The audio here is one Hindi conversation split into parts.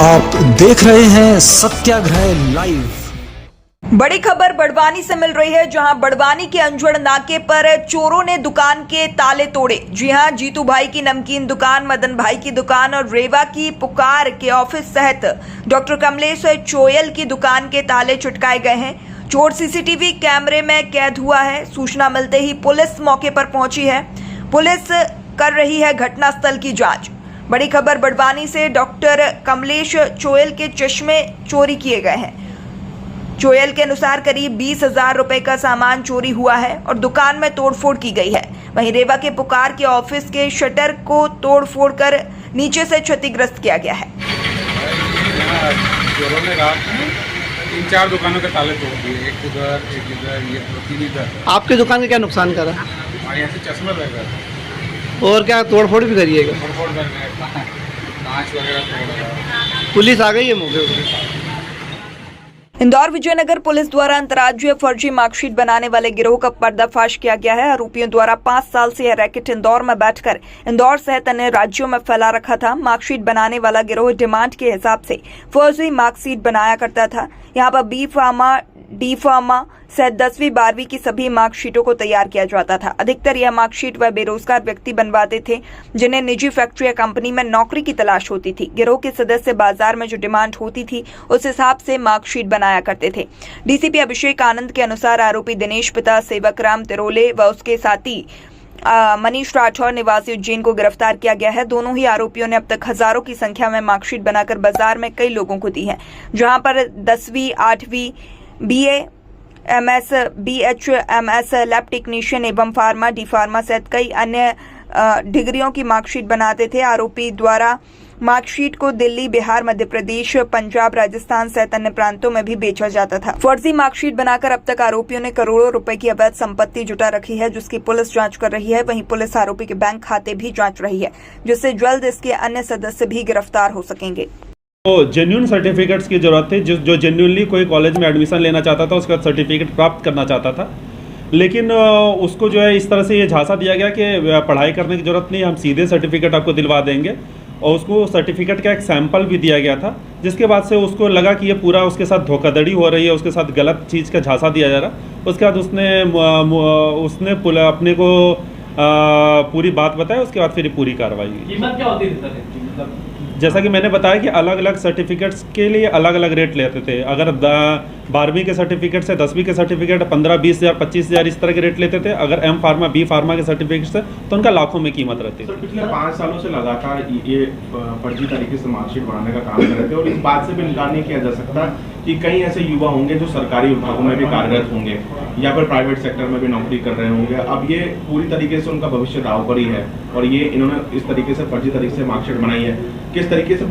आप देख रहे हैं सत्याग्रह लाइव। बड़ी खबर बड़वानी से मिल रही है, जहां बड़वानी के अंजड़ नाके पर चोरों ने दुकान के ताले तोड़े। जी हां, जीतू भाई की नमकीन दुकान, मदन भाई की दुकान और रेवा की पुकार के ऑफिस सहित डॉक्टर कमलेश चोयल की दुकान के ताले चुटकाए गए हैं। चोर सीसीटीवी कैमरे में कैद हुआ है। सूचना मिलते ही पुलिस मौके पर पहुंची है। पुलिस कर रही है घटनास्थल की जांच। बड़ी खबर बड़वानी से, डॉक्टर कमलेश चोयल के चश्मे चोरी किए गए हैं। चोयल के अनुसार करीब 20,000 रुपए का सामान चोरी हुआ है और दुकान में तोड़फोड़ की गई है। वहीं रेवा के पुकार के ऑफिस के शटर को तोड़फोड़ कर नीचे से क्षतिग्रस्त किया गया है। चोरों ने रात में 3-4 दुकानों के ताले तोड़ दिए, एक इधर, ये 2-3 इधर। आपकी दुकान का क्या नुकसान करा? हमारे यहाँ से चश्मे लग गए और क्या तोड़फोड़ भी करिएगा? तोड़फोड़ कर गए, कांच वगैरह तोड़ गया। पुलिस आ गई है मौके पर? इंदौर विजयनगर पुलिस द्वारा अंतर्राज्यीय फर्जी मार्कशीट बनाने वाले गिरोह का पर्दाफाश किया गया है। आरोपियों द्वारा 5 साल से यह रैकेट इंदौर में बैठकर इंदौर सहित अन्य राज्यों में फैला रखा था। मार्कशीट बनाने वाला गिरोह डिमांड के हिसाब से फर्जी मार्कशीट बनाया करता था। यहाँ पर बी फार्मा, डी फार्मा सहित 10वीं 12वीं की सभी मार्कशीटों को तैयार किया जाता था। अधिकतर यह मार्कशीट वह बेरोजगार व्यक्ति बनवाते थे जिन्हें निजी फैक्ट्री या कंपनी में नौकरी की तलाश होती थी। गिरोह के सदस्य बाजार में जो डिमांड होती थी उस हिसाब से मार्कशीट बनाया करते थे। डीसीपी अभिषेक आनंद के अनुसार आरोपी दिनेश पिता सेवक राम तिरोले व उसके साथी मनीष राठौर निवासी उज्जैन को गिरफ्तार किया गया है। दोनों ही आरोपियों ने अब तक हजारों की संख्या में मार्कशीट बनाकर बाजार में कई लोगों को दी है, जहां पर 10वीं 8वीं BA MS BHMS lab technician एवं फार्मा, डी फार्मा सहित कई अन्य डिग्रियों की मार्कशीट बनाते थे। आरोपी द्वारा मार्कशीट को दिल्ली, बिहार, मध्य प्रदेश, पंजाब, राजस्थान सहित अन्य प्रांतों में भी बेचा जाता था। फर्जी मार्कशीट बनाकर अब तक आरोपियों ने करोड़ों रुपए की अवैध संपत्ति जुटा रखी है, जिसकी पुलिस जांच कर रही है। वहीं पुलिस आरोपी के बैंक खाते भी जांच रही है, जिससे जल्द इसके अन्य सदस्य भी गिरफ्तार हो सकेंगे। तो जेन्युइन सर्टिफिकेट्स की ज़रूरत थी। जो जेन्युइनली कोई कॉलेज में एडमिशन लेना चाहता था, उसका सर्टिफिकेट प्राप्त करना चाहता था, लेकिन उसको जो है इस तरह से ये झांसा दिया गया कि पढ़ाई करने की ज़रूरत नहीं, हम सीधे सर्टिफिकेट आपको दिलवा देंगे। और उसको सर्टिफिकेट का एक सैंपल भी दिया गया था, जिसके बाद से उसको लगा कि ये पूरा उसके साथ धोखाधड़ी हो रही है, उसके साथ गलत चीज़ का झांसा दिया जा रहा। उसके बाद उसने अपने को पूरी बात बताया। उसके बाद फिर पूरी कार्रवाई हुई। कीमत क्या होती है? जैसा कि मैंने बताया कि अलग अलग सर्टिफिकेट्स के लिए अलग अलग रेट लेते थे। अगर 12वीं के सर्टिफिकेट से 10वीं के सर्टिफिकेट 15-20 हज़ार 25 हज़ार इस तरह के रेट लेते थे। अगर M फार्मा, B फार्मा के सर्टिफिकेट से तो उनका लाखों में कीमत रहती थी। पिछले 5 सालों से लगातार ये फर्जी तरीके से मार्कशीट बनाने का काम कर रहे थे और इस बात से भी इनकार नहीं किया जा सकता कि कई ऐसे युवा होंगे जो सरकारी विभागों में भी कार्यरत होंगे या फिर प्राइवेट सेक्टर में भी नौकरी कर रहे होंगे। अब ये पूरी तरीके से उनका भविष्य दांव पर ही है और ये इन्होंने इस तरीके से फर्जी तरीके से मार्कशीट बनाई है। किस तरीके से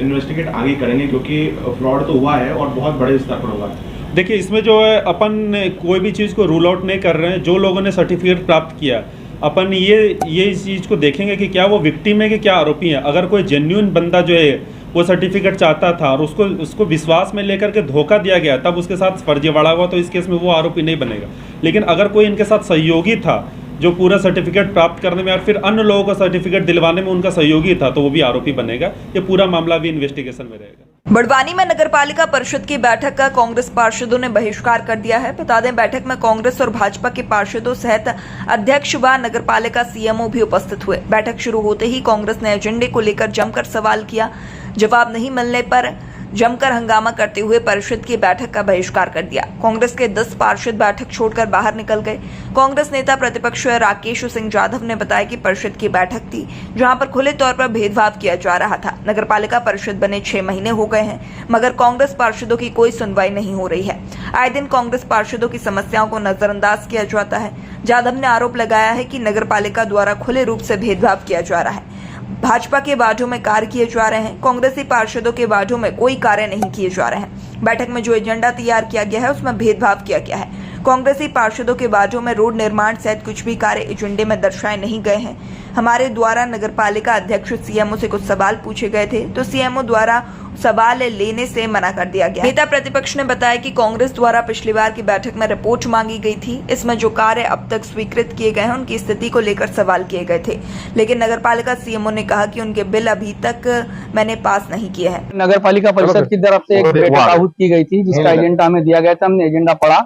इन्वेस्टिगेट आगे करेंगे, क्योंकि फ्रॉड तो हुआ है और बहुत बड़े स्तर पर होगा। देखिए, इसमें जो है अपन कोई भी चीज़ को रूल आउट नहीं कर रहे हैं। जो लोगों ने सर्टिफिकेट प्राप्त किया, अपन ये इस चीज़ को देखेंगे कि क्या वो विक्टिम है कि क्या आरोपी है। अगर कोई जेन्युइन बंदा जो है वो सर्टिफिकेट चाहता था और उसको विश्वास में लेकर के धोखा दिया गया, तब उसके साथ फर्जीवाड़ा हुआ, तो इस केस में वो आरोपी नहीं बनेगा। लेकिन अगर कोई इनके साथ सहयोगी था जो पूरा सर्टिफिकेट प्राप्त करने में और फिर अन्य लोगों को सर्टिफिकेट दिलवाने में उनका सहयोगी था, तो वो भी आरोपी बनेगा। ये पूरा मामला भी इन्वेस्टिगेशन में रहेगा। बड़वानी में नगरपालिका परिषद की बैठक का कांग्रेस पार्षदों ने बहिष्कार कर दिया है। बता दें, बैठक में कांग्रेस और भाजपा के पार्षदों सहित अध्यक्ष व नगरपालिका CMO भी उपस्थित हुए। बैठक शुरू होते ही कांग्रेस ने एजेंडे को लेकर जमकर सवाल किया। जवाब नहीं मिलने पर जमकर हंगामा करते हुए परिषद की बैठक का बहिष्कार कर दिया। कांग्रेस के 10 पार्षद बैठक छोड़कर बाहर निकल गए। कांग्रेस नेता प्रतिपक्ष राकेश सिंह यादव ने बताया कि परिषद की बैठक थी जहां पर खुले तौर पर भेदभाव किया जा रहा था। नगरपालिका परिषद बने 6 महीने हो गए हैं, मगर कांग्रेस पार्षदों की कोई सुनवाई नहीं हो रही है। आए दिन कांग्रेस पार्षदों की समस्याओं को नजरअंदाज किया जाता है। यादव ने आरोप लगाया है कि नगरपालिका द्वारा खुले रूप से भेदभाव किया जा रहा है। भाजपा के वार्डों में कार्य किए जा रहे हैं, कांग्रेसी पार्षदों के वार्डों में कोई कार्य नहीं किए जा रहे हैं। बैठक में जो एजेंडा तैयार किया गया है उसमें भेदभाव किया गया है। कांग्रेसी पार्षदों के वार्डों में रोड निर्माण सहित कुछ भी कार्य एजेंडे में दर्शाए नहीं गए हैं। हमारे द्वारा नगरपालिका अध्यक्ष सीएमओ से कुछ सवाल पूछे गए थे तो सीएमओ द्वारा सवाल लेने से मना कर दिया गया। नेता प्रतिपक्ष ने बताया कि कांग्रेस द्वारा पिछली बार की बैठक में रिपोर्ट मांगी गई थी, इसमें जो कार्य अब तक स्वीकृत किए गए हैं उनकी स्थिति को लेकर सवाल किए गए थे, लेकिन नगरपालिका सीएमओ ने कहा कि उनके बिल अभी तक मैंने पास नहीं किए हैं। नगर पालिका परिषद की तरफ से एक बैठक आहूत की गई थी जिसका एजेंडा हमें दिया गया था। हमने एजेंडा पढ़ा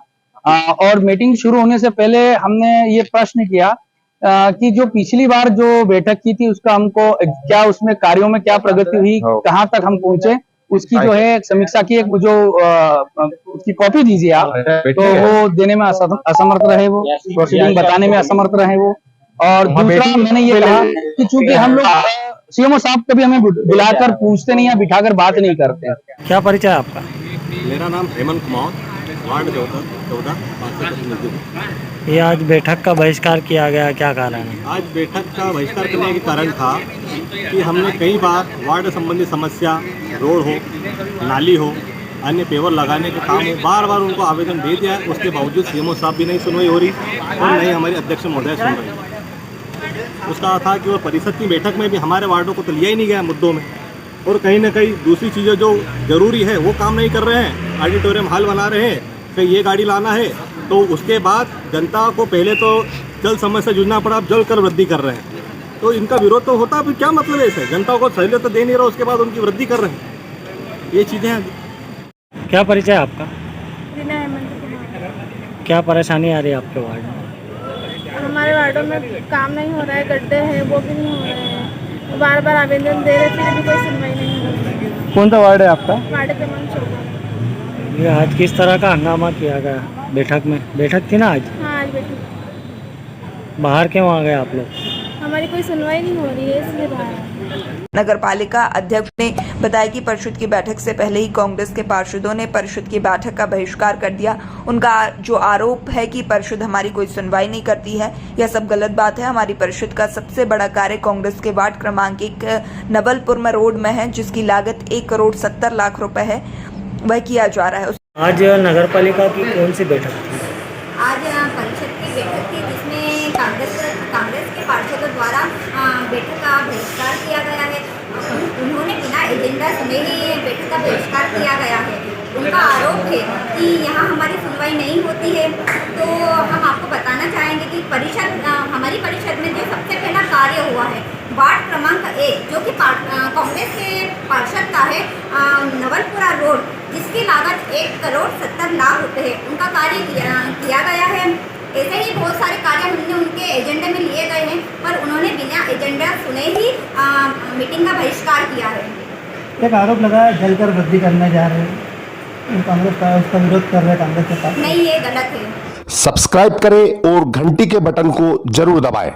और मीटिंग शुरू होने से पहले हमने ये प्रश्न किया कि जो पिछली बार जो बैठक की थी उसका हमको क्या उसमें कार्यों में क्या प्रगति हुई, कहाँ तक हम पहुंचे, उसकी जो है समीक्षा की एक जो उसकी कॉपी दीजिए आप, तो वो देने में असमर्थ रहे, वो प्रोसीडिंग बताने में असमर्थ रहे वो। और दूसरा मैंने ये कहा कि चूंकि हम लोग सीएमओ साहब कभी हमें बुलाकर पूछते नहीं या बिठाकर बात नहीं करते। क्या परिचय आपका? मेरा नाम हेमंत कुमार, वार्ड 14 ये आज बैठक का बहिष्कार किया गया, क्या कारण है? आज बैठक का बहिष्कार करने के कारण था कि हमने कई बार वार्ड संबंधी समस्या, रोड हो, नाली हो, अन्य पेवर लगाने के काम हो, बार बार उनको आवेदन दे दिया है। उसके बावजूद सीएमओ साहब भी नहीं सुनवाई हो रही और नहीं हमारे अध्यक्ष महोदय सुन रहे। उसका था कि वो परिषद की बैठक में भी हमारे वार्डों को तो लिया ही नहीं गया मुद्दों में, और कहीं ना कहीं दूसरी चीज़ें जो जरूरी है वो काम नहीं कर रहे हैं। ऑडिटोरियम हॉल बना रहे हैं, फिर ये गाड़ी लाना है, तो उसके बाद जनता को पहले तो जल समस्या से जूझना पड़ा, अब जल कर वृद्धि कर रहे हैं। तो इनका विरोध तो होता, फिर क्या मतलब है इसे? जनता को सहूलियत तो दे नहीं रहा, उसके बाद उनकी वृद्धि कर रहे हैं। ये चीज़ें हैं। क्या परिचय आपका? बिना हेमंत कुमार। क्या परेशानी आ रही है आपके वार्ड में? हमारे वार्डों में काम नहीं हो रहा है, गड्ढे हैं वो भी नहीं हो रहे हैं, बार बार आवेदन दे रहे थे, कोई सुनवाई नहीं हो रही। कौन सा वार्ड है आपका? वार्ड क्रमांक 14। ये आज किस तरह का हंगामा किया गया बैठक में? बैठक थी ना आज? हाँ, आज बैठक। बाहर क्यों आ गए आप लोग? हमारी कोई सुनवाई नहीं हो रही है, इसलिए बाहर। नगरपालिका अध्यक्ष ने बताया कि परिषद की बैठक से पहले ही कांग्रेस के पार्षदों ने परिषद की बैठक का बहिष्कार कर दिया। उनका जो आरोप है कि परिषद हमारी कोई सुनवाई नहीं करती है, यह सब गलत बात है। हमारी परिषद का सबसे बड़ा कार्य कांग्रेस के वार्ड क्रमांक 1 नवलपुर में रोड में है, जिसकी लागत 1,70,00,000 रुपए है, वह किया जा रहा है। आज नगरपालिका की कौन सी बैठक थी? आज परिषद की बैठक थी जिसमें कांग्रेस के पार्षदों द्वारा बैठक का बहिष्कार किया गया है। उन्होंने बिना एजेंडा सुने ही बैठक का बहिष्कार किया गया है। उनका आरोप है कि यहाँ हमारी सुनवाई नहीं होती है। तो हम आपको बताना चाहेंगे कि हमारी परिषद में जो सबसे पहला कार्य हुआ है वार्ड क्रमांक 1 जो कि कांग्रेस के पार्षद का है, नवलपुरा रोड, जिसकी लागत 1,70,00,000 रुपये है, उनका कार्य किया गया है। ऐसे ही बहुत सारे कार्य हमने उनके एजेंडे में लिए गए हैं, पर उन्होंने बिना एजेंडा सुने ही मीटिंग का बहिष्कार किया है। एक आरोप लगा है जलकर वृद्धि करने जा रहे हैं, कांग्रेस का उसका विरोध कर रहे हैं कांग्रेस के पास। नहीं, ये गलत है। सब्सक्राइब करें और घंटी के बटन को जरूर दबाएं।